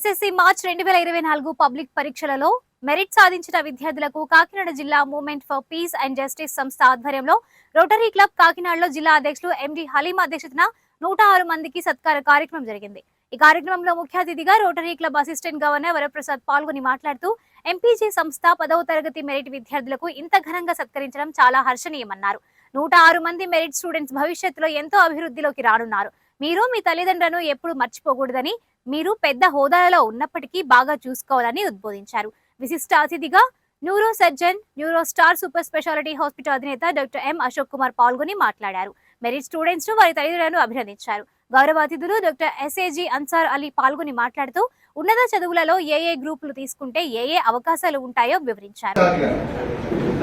SSC March 2024 public పరీక్షలలో merit సాధించిన విద్యార్థులకు కాకినాడ జిల్లా movement for peace and justice సంస్థ ఆధ్వర్యంలో రోటరీ క్లబ్ కాకినాడలో జిల్లా అధ్యక్షులు ఎండి హలీం అధ్యక్షతన 106 మందికి సత్కార కార్యక్రమం జరిగింది. ఈ కార్యక్రమంలో ముఖ్య అతిథిగా rotary club assistant governor Varaprasad పాల్గొని మాట్లాడుతూ ఎంపీజీ సంస్థ 10వ తరగతి మెరిట్ విద్యార్థులకు ఇంత ఘనంగా సత్కరించడం చాలా హర్షణీయమన్నారు. 106 మంది మెరిట్ స్టూడెంట్స్ భవిష్యత్తులో ఎంతో అభివృద్ధిలోకి రానున్నారు. మీరు మీ తల్లిదండ్రులను ఎప్పుడు మర్చిపోకూడదని, మీరు పెద్ద హోదాలలో ఉన్నప్పటికీ బాగా చూసుకోవాలని ఉద్బోధించారు. విశిష్ట అతిథిగా neuro surgeon, neuro star super speciality hospital అధినేత డాక్టర్ ఎం అశోక్ కుమార్ పాల్గొని మాట్లాడారు. మెరిట్ స్టూడెంట్స్ ను వారి తల్లిదండ్రులను అభినందించారు. గౌరవ అతిథులు డాక్టర్ ఎస్ఏజీ అన్సార్ అలీ పాల్గొని మాట్లాడుతూ ఉన్నత చదువులలో ఏ గ్రూపులు తీసుకుంటే ఏ అవకాశాలు ఉంటాయో వివరించారు.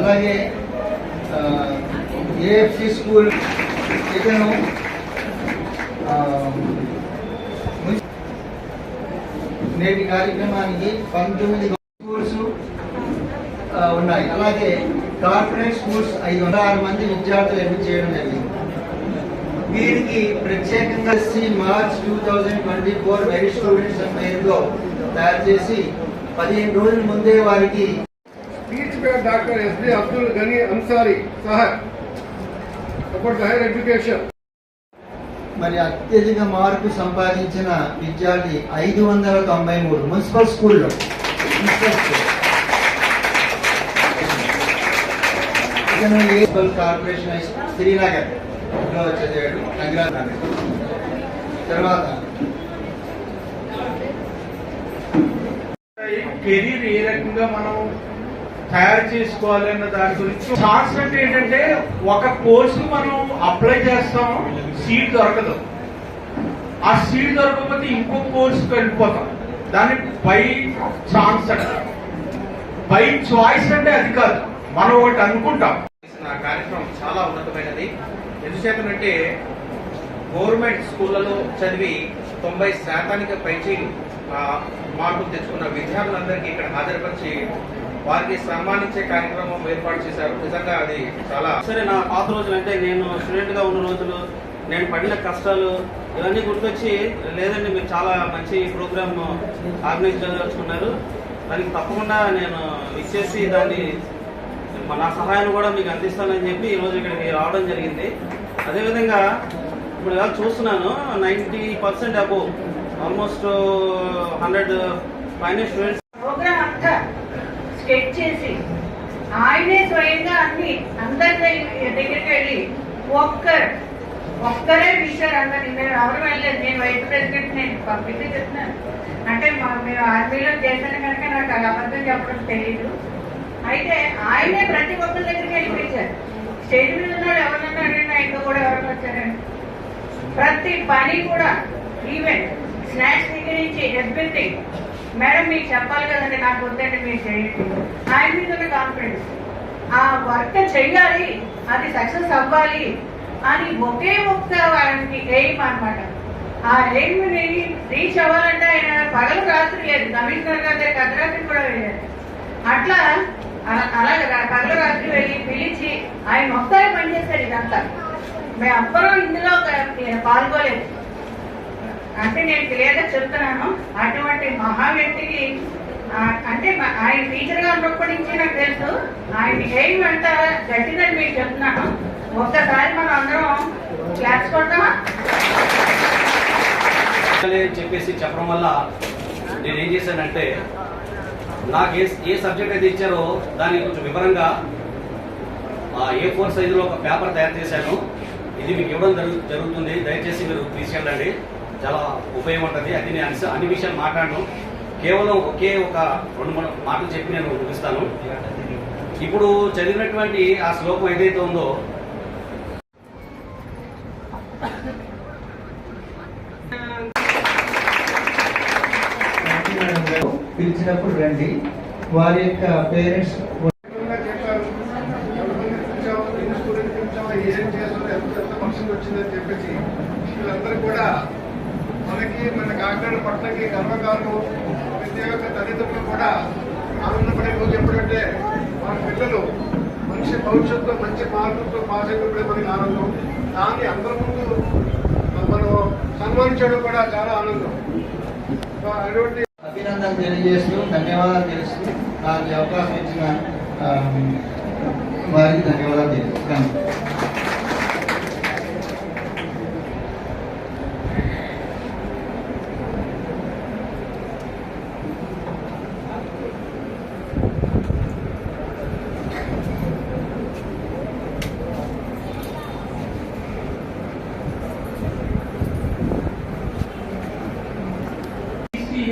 అలాగే ఏఎఫ్సి స్కూల్ నేటి కార్యక్రమానికి 19 స్కూల్స్ ఉన్నాయి. అలాగే కార్పొరేట్ స్కూల్స్ 506 మంది విద్యార్థులు ఎంపిక చేయడం జరిగింది. వీరికి ప్రత్యేకంగా మార్చ్ 2024 మెరిట్ స్టూడెంట్స్ పేరులో తయారు చేసి 15 రోజుల ముందే వారికి డాక్టర్ ఎస్బి అబ్దుల్ గనీ Ansari Saheb for higher education. మరి అత్యధిక మార్పు సంపాదించిన విద్యార్థి 593 మున్సిపల్ స్కూల్లో కార్పొరేషన్ శ్రీనగర్ లో చదివాడు. నగరాలు తర్వాత కెరీర్ ఏ రకంగా మనం తయారు చేసుకోవాలి అన్న దాని గురించి ఛాన్స్ అంటే ఏంటంటే ఒక కోర్సు మనం అప్లై చేస్తాం, సీట్ దొరకదు. ఆ సీట్ దొరకకపోతే ఇంకో కోర్సుకి వెళ్ళిపోతాం. దాన్ని బై ఛాన్స్ అంటే, బై చాయిస్ అంటే అది కాదు, మనం ఒకటి అనుకుంటాం. ఆ కార్యక్రమం చాలా ఉన్నతమైనది. ఎందుచేతనంటే గవర్నమెంట్ స్కూళ్లలో చదివి 90% పైచి మార్కులు తెచ్చుకున్న విద్యార్థులందరికీ ఇక్కడ హాజరుపరిచి వారికి సన్మానించే కార్యక్రమం ఏర్పాటు చేశారు. నిజంగా అది చాలా సరే. నా పాత రోజులు అంటే నేను స్టూడెంట్గా ఉన్న రోజులు, నేను పడిన కష్టాలు ఇవన్నీ గుర్తొచ్చి, లేదండి మీరు చాలా మంచి ప్రోగ్రామ్ ఆర్గనైజ్ చేసుకున్నారు, దానికి తప్పకుండా నేను ఇచ్చేసి దాన్ని నా సహాయాన్ని కూడా మీకు అందిస్తానని చెప్పి ఈరోజు ఇక్కడికి రావడం జరిగింది. అదేవిధంగా ఇప్పుడు ఇలా చూస్తున్నాను 90% అబోవ్, ఆల్మోస్ట్ 100 పైన స్టూడెంట్స్ ప్రోగ్రామ్ అంతా స్కెచ్ చేసి ఆయనే స్వయంగా అందరి దగ్గరికి వెళ్ళి ఒక్కరే పిలిచారు. అందరు ఎవరు వెళ్ళలేదు. నేను వైస్ ప్రెసిడెంట్, నేను పంపిస్తే చెప్తున్నాను. అంటే మేము ఆర్మీలో చేశాను కనుక నాకు అలా అబద్ధం చెప్పడం తెలియదు. అయితే ఆయనే ప్రతి ఒక్కరి దగ్గరికి వెళ్ళి పిలిచారు. స్టేజ్ మీద ఉన్నాడు, ఎవరన్నాడు ఇంకా కూడా ఎవరైనా వచ్చారండి. ప్రతి పని కూడా, ఈవెన్ స్నాక్స్ దగ్గర నుంచి ఎవ్రీథింగ్, మేడం మీకు చెప్పాలి కదండి, నాకు వద్దండి మీరు చేయండి. ఆయన మీద ఉన్న కాన్ఫిడెన్స్, ఆ వర్క్ చెయ్యాలి, అది సక్సెస్ అవ్వాలి అని ఒకే ఒక్క ఆయనకి ఎయిమ్ అనమాట. ఆ ఎయిమ్ రీచ్ అవ్వాలంటే ఆయన పగలు రాత్రి లేదు. కమిషనర్ గారి దగ్గర అర్ధరాత్రి కూడా వెళ్ళారు. అట్లా అలాగే పగలు రాత్రి వెళ్ళి పిలిచి ఆయన ఒక్కరే పనిచేస్తారు. ఇదంతా మేము అప్పరం ఇందులో పాల్గొలేదు. అంటే నేను క్లియర్గా చెప్తున్నాను, అటువంటి మహా వ్యక్తికి అంటే ఆయన టీచర్ గా ఉన్నప్పటి నుంచి నాకు తెలుసు ఆయన ఏం అంత గట్టిదని మీకు చెప్తున్నాను. ఒక్కసారి మనం అందరం క్లాస్ కొడతామా చెప్పేసి చెప్పడం వల్ల నేను ఏం చేశానంటే, నాకు ఏ సబ్జెక్ట్ అయితే ఇచ్చారో దానికి కొంచెం వివరంగా A4 సైజులో ఒక పేపర్ తయారు చేశాను. ఇది మీకు ఇవ్వడం జరుగుతుంది. దయచేసి మీరు తీసుకెళ్ళండి, చాలా ఉపయోగం ఉంటుంది. అది నేను అన్ని విషయాలు మాట్లాడను, కేవలం ఒకే ఒక 2-3 మాటలు చెప్పి నేను ముగిస్తాను. ఇప్పుడు చదివినటువంటి ఆ శ్లోకం ఏదైతే ఉందో, పిలిచినప్పుడు రండి, వారి యొక్క పేరెంట్స్ వచ్చిందని చెప్పేసి వీళ్ళందరూ కూడా మన కాకినాడ పట్టణకి గర్వకారణం. ప్రతి ఒక్క తల్లిదండ్రులు కూడా ఆనందపడే రోజు ఎప్పుడంటే మన పిల్లలు మంచి భవిష్యత్తులో మంచి మార్కులతో పాస్ అయినప్పుడే మనకి ఆనందం. దాన్ని అందరి ముందు మనం సన్మానించడం కూడా చాలా ఆనందం. అటువంటి అభినందనలు తెలియజేస్తూ ధన్యవాదాలు తెలుస్తూ నాకు ఈ అవకాశం ఇచ్చిన వారికి ధన్యవాదాలు తెలుస్తాను.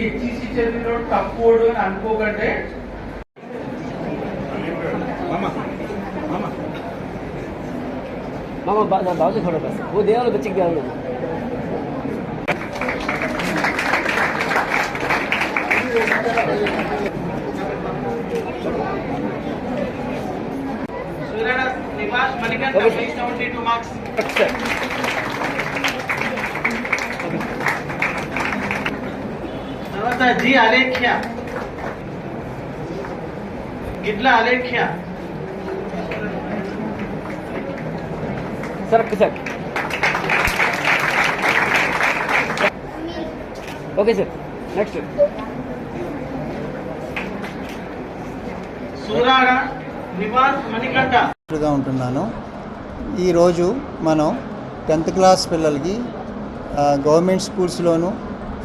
హెచ్ఈసి చదివిన తక్కువడు అని అనుకోకంటే मामा बाजू से खड़ा बस वो दे वाले बच्चे क्या लोग निवास मणिकंठ 72 marks. తర్వాత G Alekhya Gidla Alekhya sir okay sir next Surada Nivas Manikanta గా ఉంటున్నాను. ఈరోజు మనం 10th క్లాస్ పిల్లలకి గవర్నమెంట్ స్కూల్స్లోను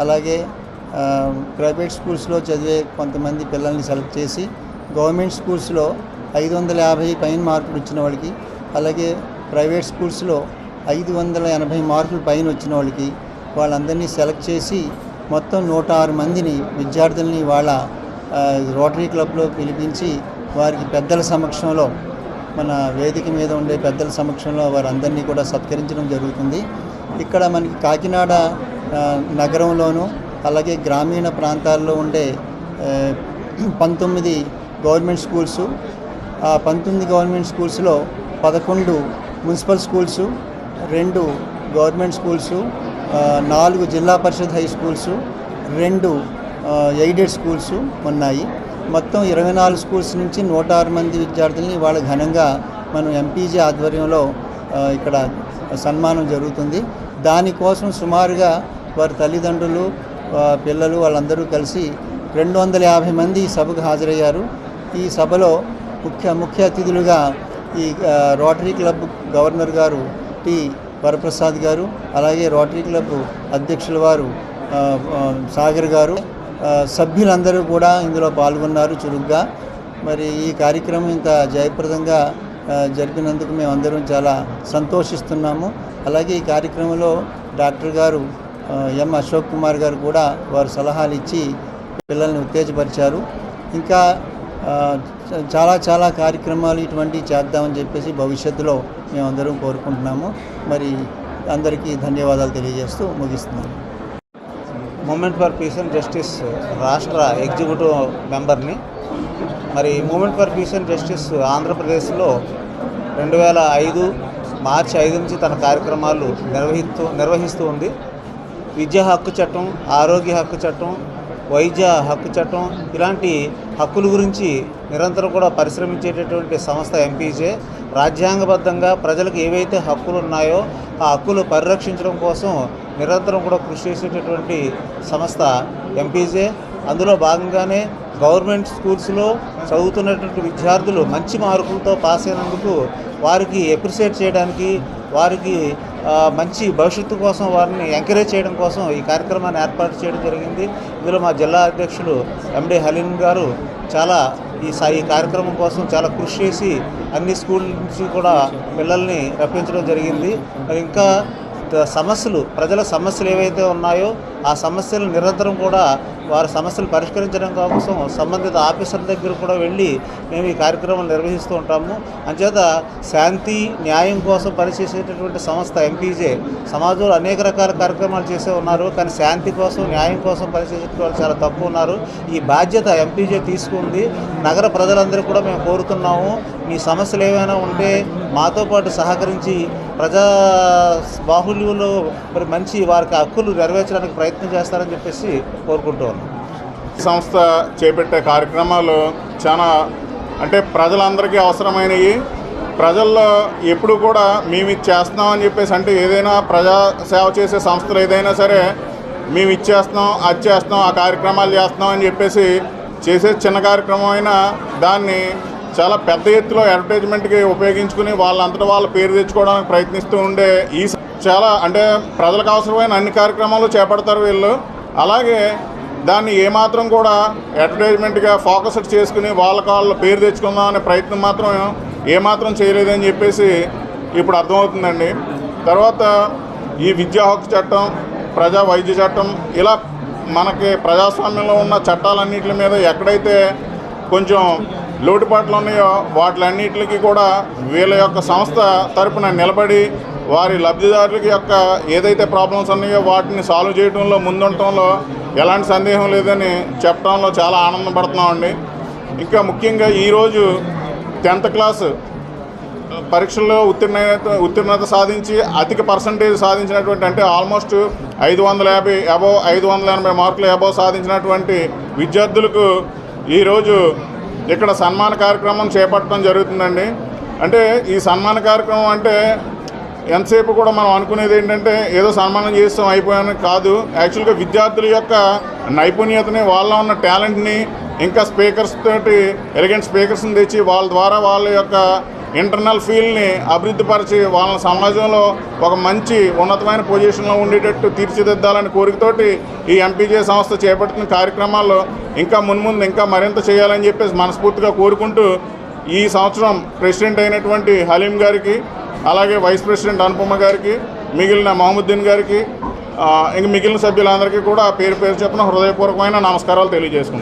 అలాగే ప్రైవేట్ స్కూల్స్లో చదివే కొంతమంది పిల్లల్ని సెలెక్ట్ చేసి గవర్నమెంట్ స్కూల్స్లో 550 పైన మార్కులు వచ్చిన వాళ్ళకి అలాగే ప్రైవేట్ స్కూల్స్లో 580 మార్కులు పైన వచ్చిన వాళ్ళందరినీ సెలెక్ట్ చేసి మొత్తం 106 మందిని విద్యార్థుల్ని వాళ్ళ రోటరీ క్లబ్లో పిలిపించి వారికి పెద్దల సమక్షంలో మన వేదిక మీద ఉండే పెద్దల సమక్షంలో వారందరినీ కూడా సత్కరించడం జరుగుతుంది. ఇక్కడ మనకి కాకినాడ నగరంలోనూ అలాగే గ్రామీణ ప్రాంతాల్లో ఉండే 19 గవర్నమెంట్ స్కూల్స్, ఆ 19 గవర్నమెంట్ స్కూల్స్లో 11 మున్సిపల్ స్కూల్స్, 2 గవర్నమెంట్ స్కూల్స్, 4 జిల్లా పరిషత్ హై స్కూల్స్, 2 ఎయిడెడ్ స్కూల్స్ ఉన్నాయి. మొత్తం 24 స్కూల్స్ నుంచి 106 మంది విద్యార్థుల్ని వాళ్ళ ఘనంగా మనం ఎంపీజీ ఆధ్వర్యంలో ఇక్కడ సన్మానం జరుగుతుంది. దానికోసం సుమారుగా వారి తల్లిదండ్రులు పిల్లలు వాళ్ళందరూ కలిసి 250 మంది ఈ సభకు హాజరయ్యారు. ఈ సభలో ముఖ్య అతిథులుగా ఈ రోటరీ క్లబ్ గవర్నర్ గారు టి వరప్రసాద్ గారు, అలాగే రోటరీ క్లబ్ అధ్యక్షుల వారు సాగర్ గారు, సభ్యులందరూ కూడా ఇందులో పాల్గొన్నారు చురుగ్గా. మరి ఈ కార్యక్రమం ఇంత జయప్రదంగా జరిపినందుకు మేమందరం చాలా సంతోషిస్తున్నాము. అలాగే ఈ కార్యక్రమంలో డాక్టర్ గారు ఎం అశోక్ కుమార్ గారు కూడా వారు సలహాలు ఇచ్చి పిల్లల్ని ఉత్తేజపరిచారు. ఇంకా చాలా కార్యక్రమాలు ఇటువంటివి చేద్దామని చెప్పేసి భవిష్యత్తులో మేమందరం కోరుకుంటున్నాము. మరి అందరికీ ధన్యవాదాలు తెలియజేస్తూ ముగిస్తున్నాను. Movement for peace and justice రాష్ట్ర ఎగ్జిక్యూటివ్ మెంబర్ని. మరి movement for peace and justice ఆంధ్రప్రదేశ్లో 2005 మార్చి 5 నుంచి తన కార్యక్రమాలు నిర్వహిస్తూ ఉంది. విద్యా హక్కు చట్టం, ఆరోగ్య హక్కు చట్టం, వైద్య హక్కు చట్టం ఇలాంటి హక్కుల గురించి నిరంతరం కూడా పరిశ్రమించేటటువంటి సంస్థ ఎంపీజే. రాజ్యాంగబద్ధంగా ప్రజలకు ఏవైతే హక్కులు ఉన్నాయో ఆ హక్కులు పరిరక్షించడం కోసం నిరంతరం కూడా కృషి చేసేటటువంటి సంస్థ ఎంపీజే. అందులో భాగంగానే గవర్నమెంట్ స్కూల్స్లో చదువుతున్నటువంటి విద్యార్థులు మంచి మార్కులతో పాస్ అయినందుకు వారికి అప్రిషియేట్ చేయడానికి, వారికి మంచి భవిష్యత్తు కోసం వారిని ఎంకరేజ్ చేయడం కోసం ఈ కార్యక్రమాన్ని ఏర్పాటు చేయడం జరిగింది. ఇందులో మా జిల్లా అధ్యక్షులు ఎండి హలీం గారు చాలా ఈ కార్యక్రమం కోసం చాలా కృషి చేసి అన్ని స్కూల్ నుంచి కూడా పిల్లల్ని రప్పించడం జరిగింది. మరి ఇంకా సమస్యలు, ప్రజల సమస్యలు ఏవైతే ఉన్నాయో ఆ సమస్యలు నిరంతరం కూడా వారి సమస్యలు పరిష్కరించడం కోసం సంబంధిత ఆఫీసర్ల దగ్గర కూడా వెళ్ళి మేము ఈ కార్యక్రమాలు నిర్వహిస్తూ ఉంటాము. అంచేత శాంతి న్యాయం కోసం పనిచేసేటటువంటి సంస్థ ఎంపీజే. సమాజంలో అనేక రకాల కార్యక్రమాలు చేసే ఉన్నారు, కానీ శాంతి కోసం న్యాయం కోసం పనిచేసే వాళ్ళు చాలా తక్కువ ఉన్నారు. ఈ బాధ్యత ఎంపీజే తీసుకుంది. నగర ప్రజలందరూ కూడా మేము కోరుతున్నాము, మీ సమస్యలు ఏమైనా ఉంటే మాతో పాటు సహకరించి ప్రజా బాహుళ్యంలో మరి మంచి వారికి హక్కులు నెరవేర్చడానికి ప్రయత్నం చేస్తారని చెప్పేసి కోరుకుంటూ ఉన్నాం. సంస్థ చేపట్టే కార్యక్రమాలు చాలా అంటే ప్రజలందరికీ అవసరమైనవి. ప్రజల్లో ఎప్పుడు కూడా మేము ఇది చేస్తున్నామని చెప్పేసి అంటే ఏదైనా ప్రజా సేవ చేసే సంస్థలు ఏదైనా సరే మేము ఇచ్చేస్తున్నాం, అది చేస్తున్నాం, ఆ కార్యక్రమాలు చేస్తున్నాం అని చెప్పేసి చేసే చిన్న కార్యక్రమం అయినా దాన్ని చాలా పెద్ద ఎత్తులో అడ్వర్టైజ్మెంట్కి ఉపయోగించుకుని వాళ్ళంతటా వాళ్ళ పేరు తెచ్చుకోవడానికి ప్రయత్నిస్తూ ఉండే ఈ చాలా అంటే ప్రజలకు అవసరమైన అన్ని కార్యక్రమాలు చేపడతారు వీళ్ళు. అలాగే దాన్ని ఏమాత్రం కూడా అడ్వర్టైజ్మెంట్గా ఫోకస్డ్ చేసుకుని వాళ్ళ పేరు తెచ్చుకుందాం అనే ప్రయత్నం మాత్రం ఏమాత్రం చేయలేదని చెప్పేసి ఇప్పుడు అర్థమవుతుందండి. తర్వాత ఈ విద్యా హక్కు చట్టం, ప్రజా వైద్య చట్టం, ఇలా మనకి ప్రజాస్వామ్యంలో ఉన్న చట్టాలన్నింటి మీద ఎక్కడైతే కొంచెం లోటుపాట్లు ఉన్నాయో వాటిలన్నిటికీ కూడా వీళ్ళ యొక్క సంస్థ తరపున నిలబడి వారి లబ్ధిదారులకి యొక్క ఏదైతే ప్రాబ్లమ్స్ ఉన్నాయో వాటిని సాల్వ్ చేయడంలో ముందుండటంలో ఎలాంటి సందేహం లేదని చెప్పడంలో చాలా ఆనందపడుతున్నామండి. ఇంకా ముఖ్యంగా ఈరోజు 10th క్లాస్ పరీక్షల్లో ఉత్తీర్ణత సాధించి అధిక పర్సంటేజ్ సాధించినటువంటి అంటే ఆల్మోస్ట్ 550 అబోవ్ 580 మార్కులు అబోవ్ సాధించినటువంటి విద్యార్థులకు ఈరోజు ఇక్కడ సన్మాన కార్యక్రమం చేపట్టడం జరుగుతుందండి. అంటే ఈ సన్మాన కార్యక్రమం అంటే ఎంతసేపు కూడా మనం అనుకునేది ఏంటంటే ఏదో సన్మానం చేస్తాం అయిపోయాను కాదు. యాక్చువల్గా విద్యార్థుల యొక్క నైపుణ్యతని, వాళ్ళ ఉన్న టాలెంట్ని ఇంకా స్పీకర్స్ తోటి ఎలిగెంట్ స్పీకర్స్ని తెచ్చి వాళ్ళ ద్వారా వాళ్ళ యొక్క ఇంటర్నల్ ఫీల్డ్ని అభివృద్ధిపరిచి వాళ్ళ సమాజంలో ఒక మంచి ఉన్నతమైన పొజిషన్లో ఉండేటట్టు తీర్చిదిద్దాలని కోరికతోటి ఈ ఎంపీజే సంస్థ చేపట్టిన కార్యక్రమాల్లో ఇంకా మున్ముందు ఇంకా మరింత చేయాలని చెప్పేసి మనస్ఫూర్తిగా కోరుకుంటూ ఈ సంవత్సరం ప్రెసిడెంట్ అయినటువంటి హలీం గారికి, అలాగే వైస్ ప్రెసిడెంట్ అనుపమ గారికి, మిగిలిన మహముద్దీన్ గారికి, ఇంక మిగిలిన సభ్యులందరికీ కూడా పేరు పేరు చెప్పిన హృదయపూర్వకమైన నమస్కారాలు తెలియజేసుకుంటాను.